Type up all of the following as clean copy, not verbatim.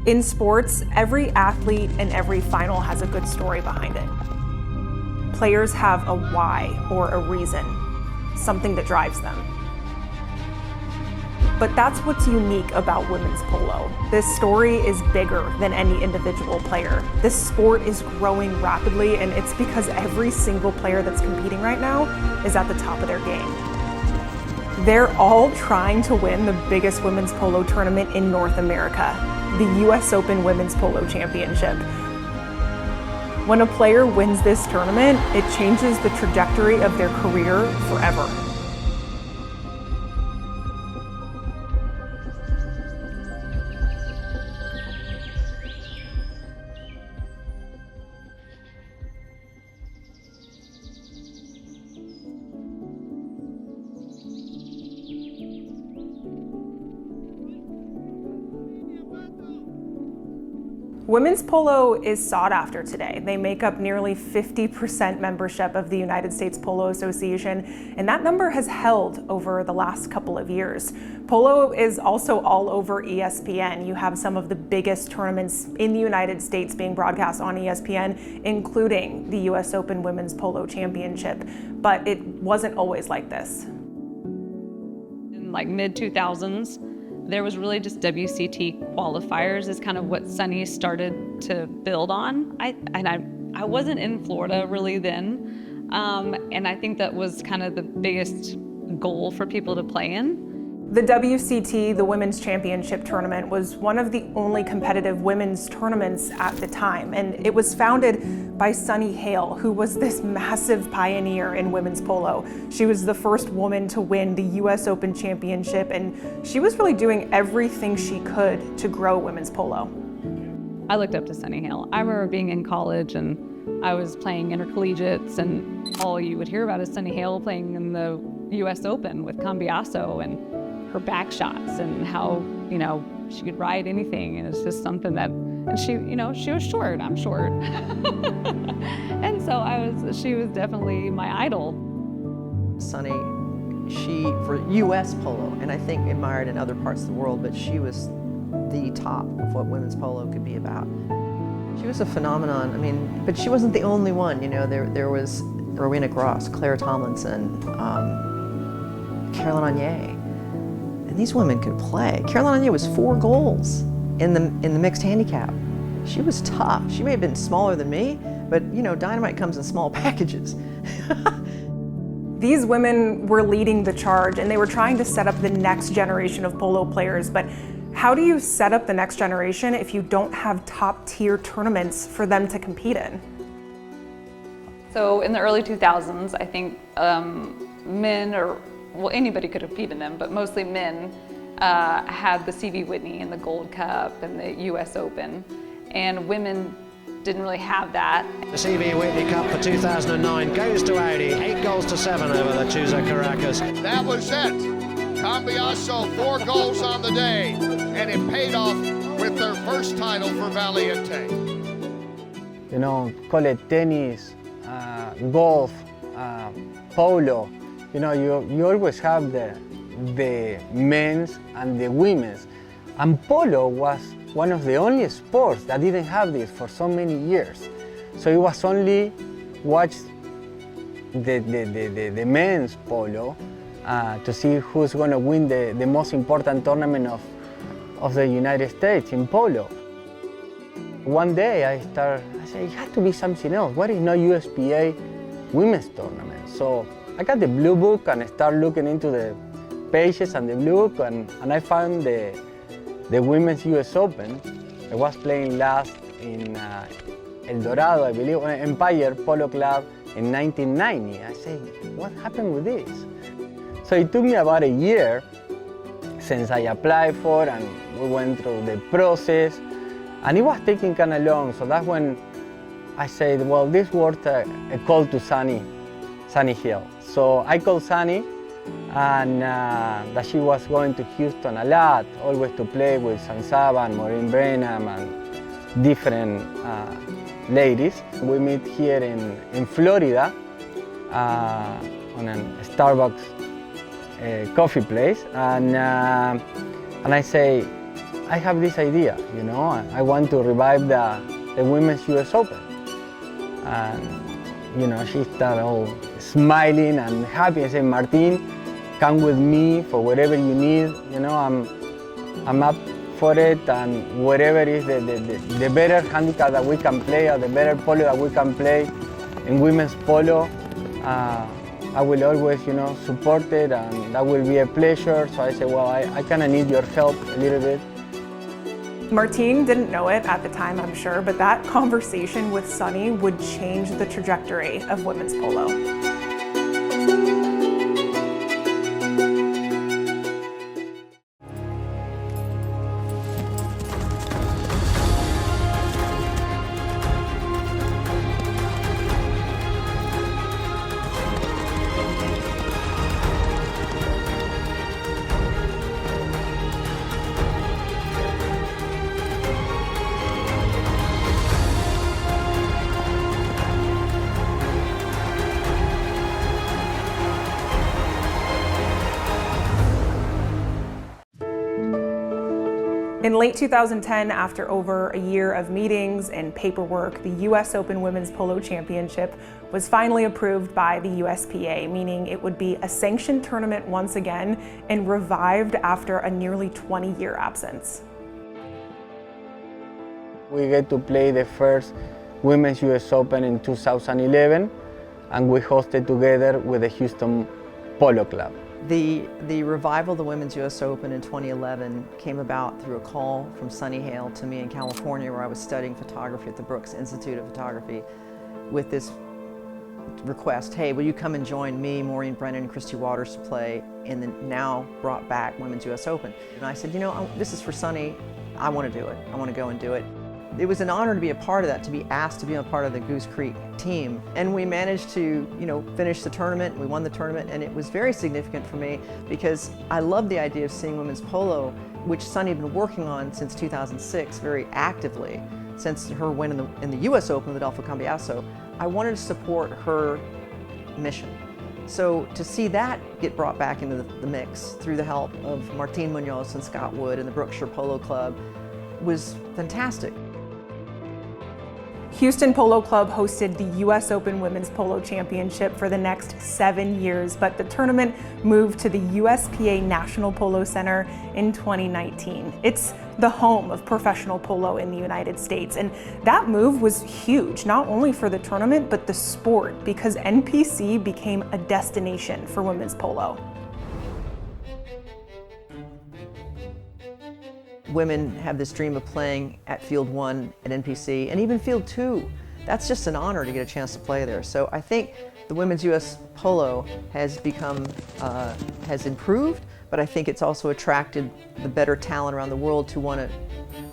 In sports, every athlete and every final has a good story behind it. Players have a why or a reason, something that drives them. But that's what's unique about women's polo. This story is bigger than any individual player. This sport is growing rapidly, and it's because every single player that's competing right now is at the top of their game. They're all trying to win the biggest women's polo tournament in North America, the US Open Women's Polo Championship. When a player wins this tournament, it changes the trajectory of their career forever. Women's polo is sought after today. They make up nearly 50% membership of the United States Polo Association, and that number has held over the last couple of years. Polo is also all over ESPN. You have some of the biggest tournaments in the United States being broadcast on ESPN, including the US Open Women's Polo Championship. But it wasn't always like this. In like mid-2000s, there was really just WCT qualifiers is kind of what Sunny started to build on. I wasn't in Florida really then, and I think that was kind of the biggest goal for people to play in. The WCT, the Women's Championship Tournament, was one of the only competitive women's tournaments at the time, and it was founded by Sunny Hale, who was this massive pioneer in women's polo. She was the first woman to win the US Open Championship, and she was really doing everything she could to grow women's polo. I looked up to Sunny Hale. I remember being in college and I was playing intercollegiates, and all you would hear about is Sunny Hale playing in the US Open with Cambiaso and her back shots and how, she could ride anything, and it's just something that, and she was short, I'm short. And so she was definitely my idol. Sunny, for US polo, and I think admired in other parts of the world, but she was the top of what women's polo could be about. She was a phenomenon, but she wasn't the only one, there was Rowena Gross, Claire Tomlinson, Caroline Onier. And these women could play. Caroline Onier was 4 goals in the mixed handicap. She was tough. She may have been smaller than me, but dynamite comes in small packages. These women were leading the charge, and they were trying to set up the next generation of polo players. But how do you set up the next generation if you don't have top-tier tournaments for them to compete in? So in the early 2000s, I think men, anybody could compete in them, but mostly men had the C.V. Whitney and the Gold Cup and the US Open, and women didn't really have that. The C.V. Whitney Cup for 2009 goes to Audi, 8-7 over the Chuza Caracas. That was it. Cambiaso, 4 goals on the day, and it paid off with their first title for Valiente. Call it tennis, golf, polo. You always have the men's and the women's. And polo was one of the only sports that didn't have this for so many years. So it was only watch the men's polo to see who's going to win the most important tournament of the United States in polo. One day I said, it had to be something else. What is no USPA women's tournament? So I got the blue book and I started looking into the pages and the blue book, and I found the Women's US Open. I was playing last in El Dorado, I believe, Empire Polo Club in 1990. I said, what happened with this? So it took me about a year since I applied for, and we went through the process, and it was taking kind of long. So that's when I said, well, this worth a call to Sunny Hale. So I called Sunny, and that she was going to Houston a lot, always to play with Sansaba and Maureen Brenham and different ladies. We meet here in Florida on a Starbucks coffee place, and I say, I have this idea, you know, I want to revive the Women's US Open. And, you know, she started all smiling and happy and said, Martin, come with me for whatever you need, you know, I'm up for it, and whatever is the better handicap that we can play, or the better polo that we can play in women's polo, I will always, you know, support it, and that will be a pleasure. So I said, well, I kind of need your help a little bit. Martine didn't know it at the time, I'm sure, but that conversation with Sunny would change the trajectory of women's polo. In late 2010, after over a year of meetings and paperwork, the US Open Women's Polo Championship was finally approved by the USPA, meaning it would be a sanctioned tournament once again and revived after a nearly 20-year absence. We get to play the first Women's US Open in 2011, and we hosted together with the Houston Polo Club. The revival of the Women's US Open in 2011 came about through a call from Sunny Hale to me in California, where I was studying photography at the Brooks Institute of Photography, with this request, hey, will you come and join me, Maureen Brennan, and Christy Waters to play in the now brought back Women's US Open? And I said, you know, this is for Sunny, I want to do it, I want to go and do it. It was an honor to be a part of that, to be asked to be a part of the Goose Creek team. And we managed to, you know, finish the tournament. We won the tournament, and it was very significant for me because I love the idea of seeing women's polo, which Sunny had been working on since 2006 very actively, since her win in the US Open with Adolfo Cambiaso. I wanted to support her mission. So to see that get brought back into the mix through the help of Martine Munoz and Scott Wood and the Brookshire Polo Club was fantastic. Houston Polo Club hosted the US Open Women's Polo Championship for the next 7 years, but the tournament moved to the USPA National Polo Center in 2019. It's the home of professional polo in the United States, and that move was huge, not only for the tournament, but the sport, because NPC became a destination for women's polo. Women have this dream of playing at Field 1 at NPC and even Field 2. That's just an honor to get a chance to play there. So I think the women's US polo has become, has improved, but I think it's also attracted the better talent around the world to want to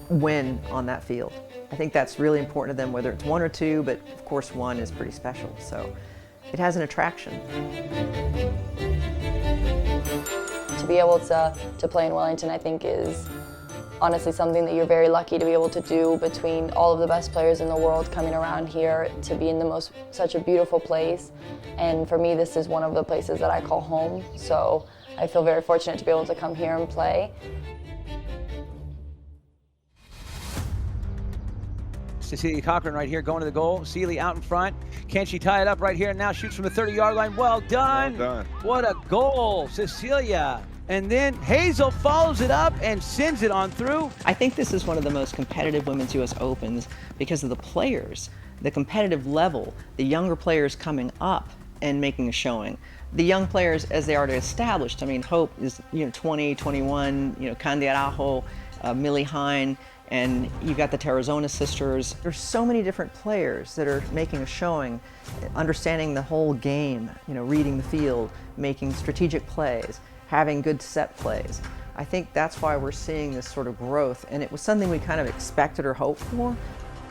win on that field. I think that's really important to them, whether it's 1 or 2, but of course 1 is pretty special. So it has an attraction. To be able to play in Wellington, I think, is honestly something that you're very lucky to be able to do, between all of the best players in the world coming around here to be in such a beautiful place. And for me, this is one of the places that I call home. So I feel very fortunate to be able to come here and play. Cecilia Cochran right here going to the goal. Seeley out in front. Can she tie it up right here and now shoots from the 30-yard line? Well done. Well done. What a goal, Cecilia. And then Hazel follows it up and sends it on through. I think this is one of the most competitive Women's US Opens because of the players, the competitive level, the younger players coming up and making a showing. The young players, as they are established, I mean, Hope is 20, 21, Candy Araujo, Millie Hine, and you've got the Tarazona sisters. There's so many different players that are making a showing, understanding the whole game, reading the field, making strategic plays, having good set plays. I think that's why we're seeing this sort of growth, and it was something we kind of expected or hoped for.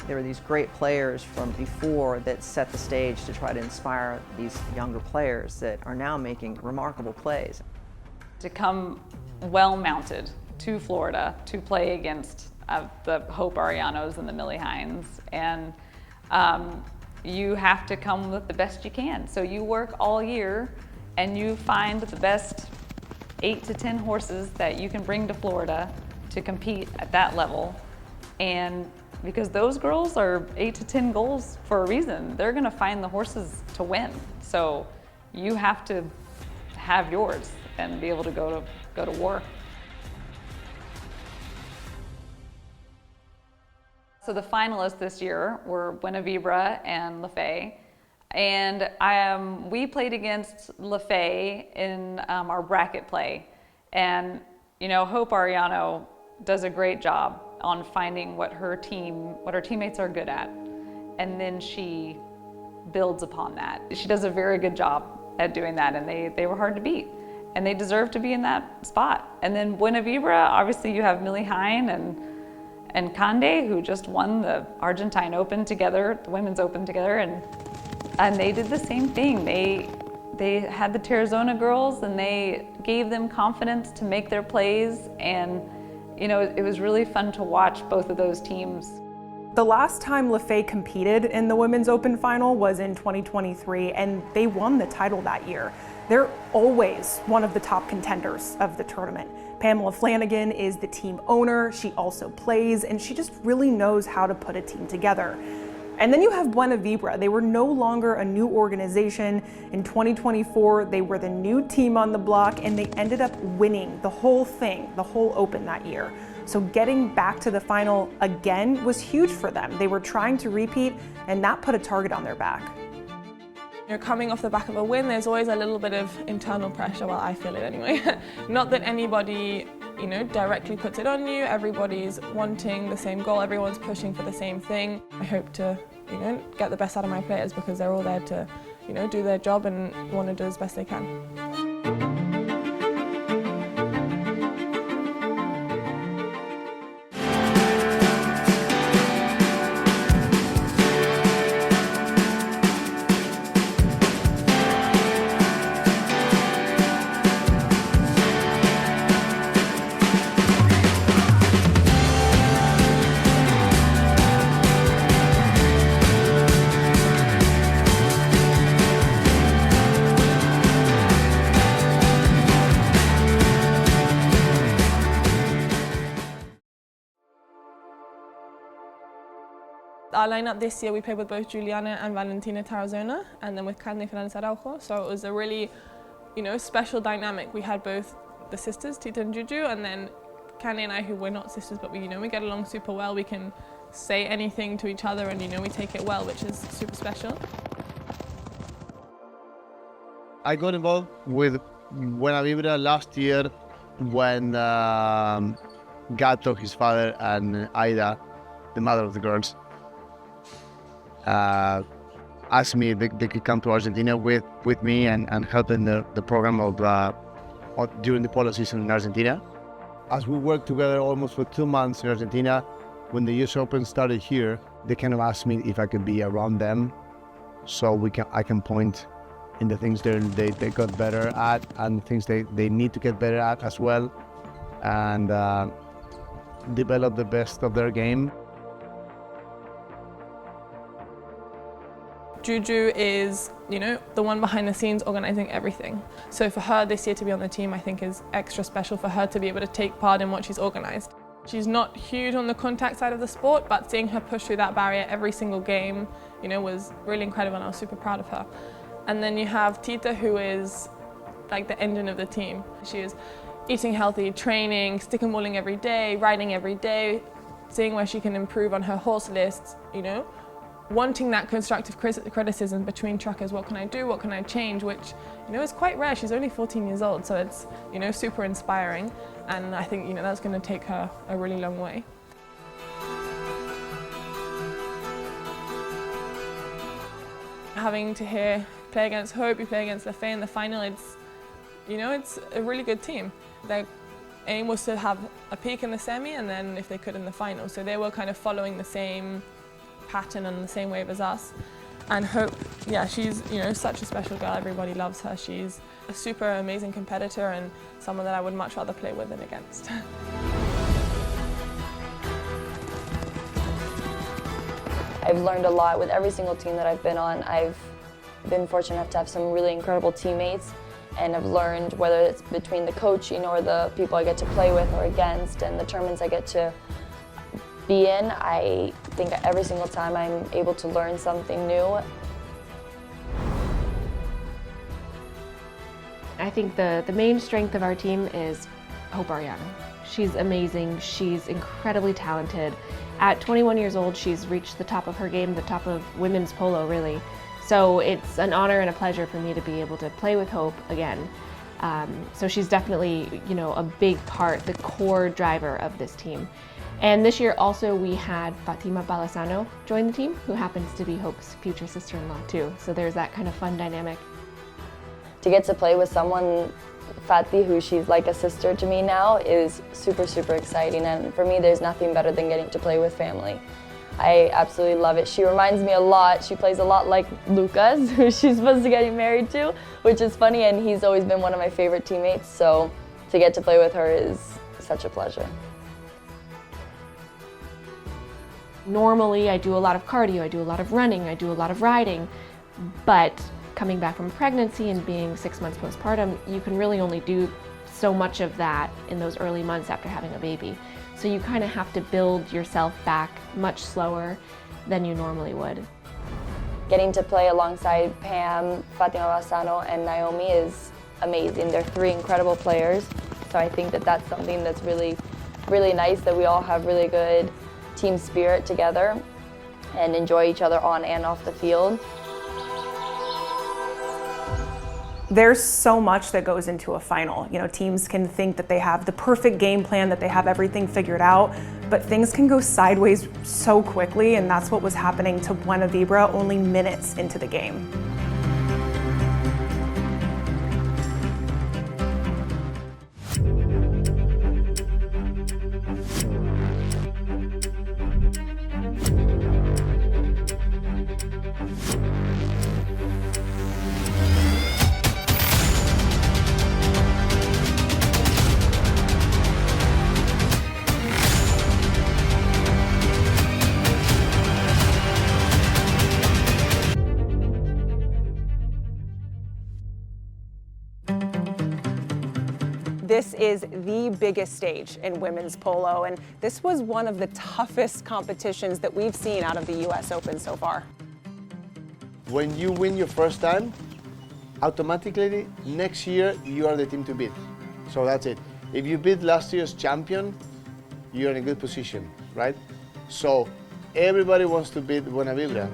There were these great players from before that set the stage to try to inspire these younger players that are now making remarkable plays. To come well-mounted to Florida to play against the Hope Arianos and the Millie Hines, and you have to come with the best you can. So you work all year and you find the best 8 to 10 horses that you can bring to Florida to compete at that level. And because those girls are 8 to 10 goals for a reason, they're gonna find the horses to win. So you have to have yours and be able to go to war. So the finalists this year were Buenavibra and Lefay. And we played against Lefay in our bracket play. And you know, Hope Ariano does a great job on finding what her teammates are good at. And then she builds upon that. She does a very good job at doing that, and they were hard to beat. And they deserve to be in that spot. And then Buenavibra, obviously you have Millie Hein and Conde, who just won the Argentine Open together, the Women's Open together, and they did the same thing. They had the Tarazona girls, and they gave them confidence to make their plays, and you know, it was really fun to watch both of those teams. The last time Lefay competed in the Women's Open final was in 2023, and they won the title that year. They're always one of the top contenders of the tournament. Pamela Flanagan is the team owner, she also plays, and she just really knows how to put a team together. And then you have Buenavibra. They were no longer a new organization. In 2024, they were the new team on the block, and they ended up winning the whole thing, the whole Open that year. So getting back to the final again was huge for them. They were trying to repeat, and that put a target on their back. You're coming off the back of a win, there's always a little bit of internal pressure, well, I feel it anyway. Not that anybody, you know, directly puts it on you, everybody's wanting the same goal, everyone's pushing for the same thing. I hope to, you know, get the best out of my players because they're all there to, you know, do their job and want to do as best they can. Our lineup this year, we played with both Juliana and Valentina Tarazona, and then with Carne Fernández Araujo. So it was a really, you know, special dynamic. We had both the sisters, Tita and Juju, and then Carne and I, who we're not sisters, but we, you know, we get along super well. We can say anything to each other, and you know, we take it well, which is super special. I got involved with Buenavibra last year when Gato, his father, and Aida, the mother of the girls, asked me if they could come to Argentina with me and help in the program of during the polo season in Argentina. As we worked together almost for 2 months in Argentina, when the US Open started here, they kind of asked me if I could be around them, so I can point in the things they got better at and things they need to get better at as well, and develop the best of their game. Juju is, you know, the one behind the scenes organizing everything. So for her this year to be on the team, I think is extra special for her to be able to take part in what she's organized. She's not huge on the contact side of the sport, but seeing her push through that barrier every single game, you know, was really incredible, and I was super proud of her. And then you have Tita, who is like the engine of the team. She is eating healthy, training, stick and walling every day, riding every day, seeing where she can improve on her horse lists, you know, wanting that constructive criticism between truckers. What can I do? What can I change? Which, you know, is quite rare. She's only 14 years old, so it's, you know, super inspiring. And I think, you know, that's going to take her a really long way. Having to play against Hope, you play against Lefay in the final, it's, you know, it's a really good team. Their aim was to have a peak in the semi and then if they could in the final. So they were kind of following the same pattern and the same wave as us. And Hope, yeah, she's, you know, such a special girl. Everybody loves her. She's a super amazing competitor and someone that I would much rather play with than against. I've learned a lot with every single team that I've been on. I've been fortunate enough to have some really incredible teammates, and have learned, whether it's between the coaching or the people I get to play with or against and the tournaments I get to be in, I think every single time I'm able to learn something new. I think the main strength of our team is Hope Ariano. She's amazing, she's incredibly talented. At 21 years old, she's reached the top of her game, the top of women's polo, really. So it's an honor and a pleasure for me to be able to play with Hope again. So she's definitely, you know, a big part, the core driver of this team. And this year also we had Fatima Balazano join the team, who happens to be Hope's future sister-in-law too. So there's that kind of fun dynamic. To get to play with someone, Fati, who she's like a sister to me now, is super, super exciting. And for me, there's nothing better than getting to play with family. I absolutely love it. She reminds me a lot, she plays a lot like Lucas, who she's supposed to get married to, which is funny, and he's always been one of my favorite teammates. So to get to play with her is such a pleasure. Normally I do a lot of cardio, I do a lot of running, I do a lot of riding, but coming back from pregnancy and being 6 months postpartum, you can really only do so much of that in those early months after having a baby. So you kind of have to build yourself back much slower than you normally would. Getting to play alongside Pam, Fatima Balazano, and Naomi is amazing. They're three incredible players. So I think that that's something that's really, really nice, that we all have really good team spirit together and enjoy each other on and off the field. There's so much that goes into a final. You know, teams can think that they have the perfect game plan, that they have everything figured out, but things can go sideways so quickly, and that's what was happening to Buena Vibra only minutes into the game. This is the biggest stage in women's polo, and this was one of the toughest competitions that we've seen out of the US Open so far. When you win your first time, automatically next year you are the team to beat. So that's it. If you beat last year's champion, you're in a good position, right? So everybody wants to beat Buena Vibra.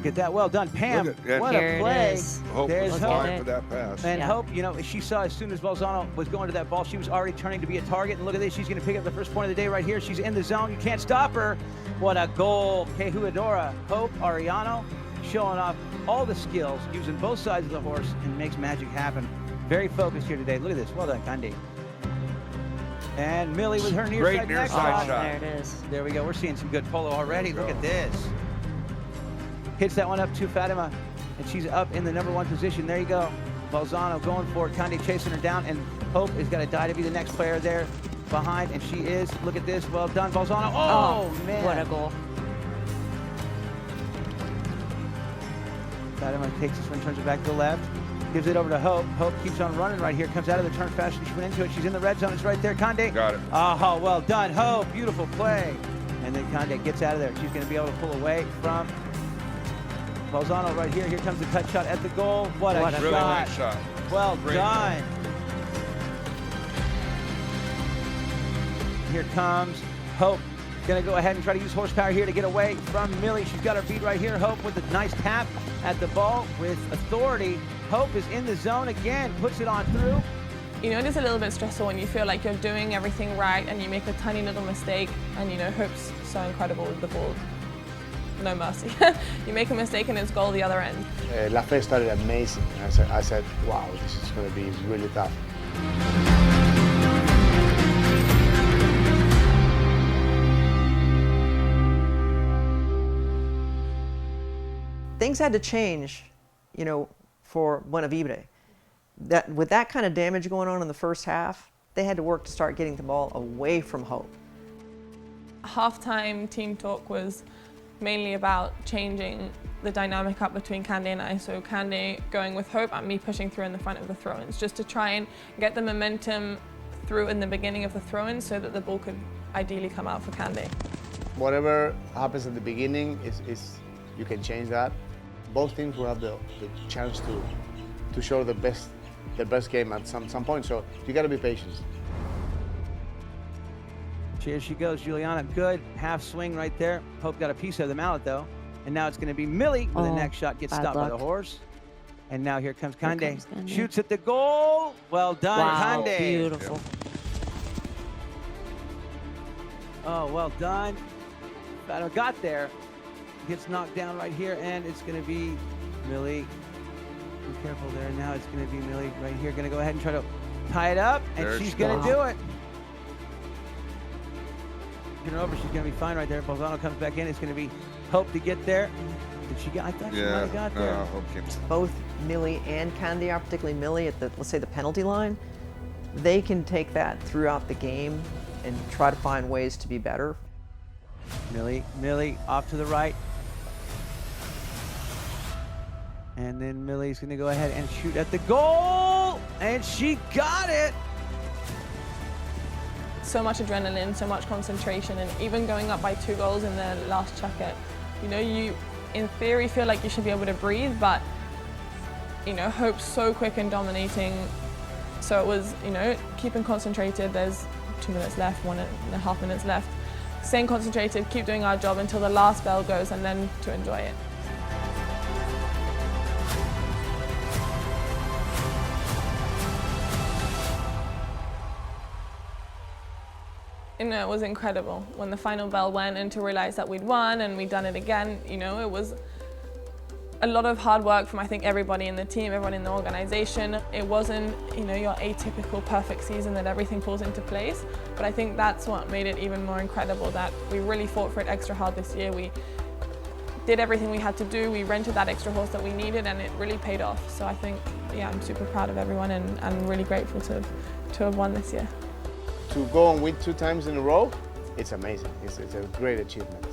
Get that well done, Pam. What a play. Hope There's was Hope. fine for that pass. And Hope, you know, she saw as soon as Balzano was going to that ball, she was already turning to be a target. And look at this, she's going to pick up the first point of the day right here. She's in the zone. You can't stop her. What a goal. Kehuadora. Hope Ariano showing off all the skills, using both sides of the horse, and makes magic happen. Very focused here today. Look at this. Well done, Kandi. And Millie with her near side shot. There it is. There we go. We're seeing some good polo already. Look at this. Hits that one up to Fatima, and she's up in the #1 position. There you go. Balzano going for it. Kandi chasing her down, and Hope is going to die to be the next player there behind, and she is. Look at this. Well done, Balzano. Oh, man. What a goal. Fatima takes this one, turns it back to the left, gives it over to Hope. Hope keeps on running right here, comes out of the turn faster than she went into it. She's in the red zone. It's right there. Kandi. Got it. Oh, well done, Hope. Beautiful play. And then Kandi gets out of there. She's going to be able to pull away from Balzano right here. Here comes the cut shot at the goal. What a really shot. nice shot. Well Great done. Here comes Hope. Going to go ahead and try to use horsepower here to get away from Millie. She's got her beat right here. Hope with a nice tap at the ball with authority. Hope is in the zone again, puts it on through. You know, it is a little bit stressful when you feel like you're doing everything right and you make a tiny little mistake, and you know, Hope's so incredible with the ball. No mercy. You make a mistake and it's goal the other end. La Fe started amazing. I said, wow, this is going to be really tough. Things had to change, you know, for Buena Vibra. With that kind of damage going on in the first half, they had to work to start getting the ball away from Hope. Halftime team talk was, mainly about changing the dynamic up between Candy and I. So Candy going with Hope and me pushing through in the front of the throw-ins, just to try and get the momentum through in the beginning of the throw-in so that the ball could ideally come out for Candy. Whatever happens at the beginning is you can change that. Both teams will have the chance to show the best game at some point. So you got to be patient. Here she goes, Juliana. Good half swing right there. Hope got a piece of the mallet though. And now it's going to be Millie with the next shot, gets stopped by the horse. And now here comes Kande. Shoots at the goal. Well done, Kande. Beautiful. Oh, well done. Battle got there. Gets knocked down right here, and it's going to be Millie. Be careful there. Now it's going to be Millie right here. Going to go ahead and try to tie it up, and she's going to do it. Get her over. She's going to be fine right there. Bolzano comes back in. It's going to be Hope to get there. Did she get? I thought she might have got there. Hope Both Millie and Candy, particularly Millie at the, let's say, the penalty line, they can take that throughout the game and try to find ways to be better. Millie off to the right. And then Millie's going to go ahead and shoot at the goal. And she got it. So much adrenaline, so much concentration, and even going up by 2 goals in the last chucket. You know, you in theory feel like you should be able to breathe, but you know, Hope's so quick and dominating. So it was, you know, keeping concentrated. There's 2 minutes left, 1.5 minutes left. Staying concentrated, keep doing our job until the last bell goes, and then to enjoy it. You know, it was incredible when the final bell went, and to realize that we'd won and we'd done it again. You know, it was a lot of hard work from, I think, everybody in the team, everyone in the organization. It wasn't, you know, your atypical perfect season that everything falls into place, but I think that's what made it even more incredible, that we really fought for it extra hard this year. We did everything we had to do. We rented that extra horse that we needed, and it really paid off. So I think, yeah, I'm super proud of everyone, and I'm really grateful to have won this year. To go and win 2 times in a row, it's amazing. It's a great achievement.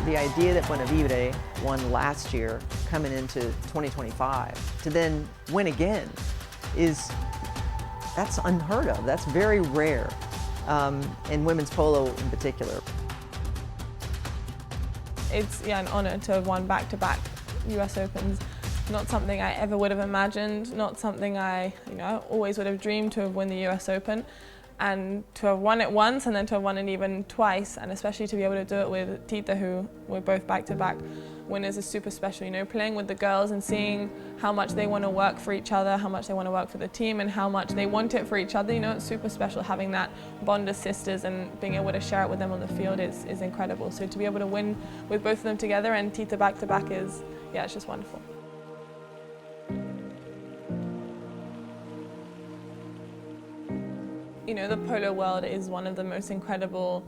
The idea that Buenavibre won last year, coming into 2025, to then win again, that's unheard of. That's very rare, in women's polo in particular. It's an honor to have won back-to-back US Opens. Not something I ever would have imagined, not something I always would have dreamed to have won the US Open. And to have won it once and then to have won it even twice, and especially to be able to do it with Tita, who we're both back-to-back winners, is super special. You know, playing with the girls and seeing how much they want to work for each other, how much they want to work for the team, and how much they want it for each other. You know, it's super special having that bond as sisters, and being able to share it with them on the field is incredible. So to be able to win with both of them together and Tita back-to-back is, yeah, it's just wonderful. You know, the polo world is one of the most incredible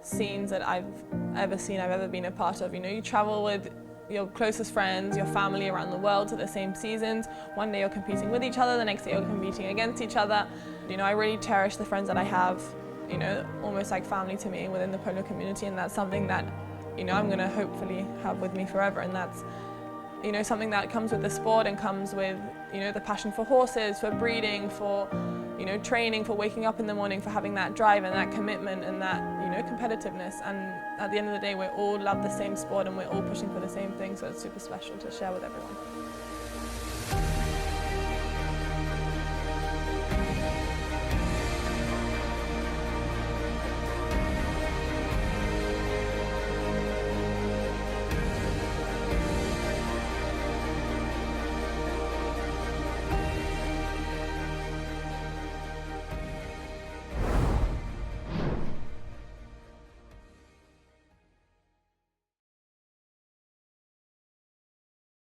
scenes that I've ever seen, I've ever been a part of. You know, you travel with your closest friends, your family around the world to the same seasons. One day you're competing with each other, the next day you're competing against each other. You know, I really cherish the friends that I have, you know, almost like family to me within the polo community, and that's something that, you know, I'm going to hopefully have with me forever. And that's, you know, something that comes with the sport and comes with, you know, the passion for horses, for breeding, for, you know, training, for waking up in the morning, for having that drive and that commitment and that, you know, competitiveness. And at the end of the day, we all love the same sport and we're all pushing for the same thing, so it's super special to share with everyone.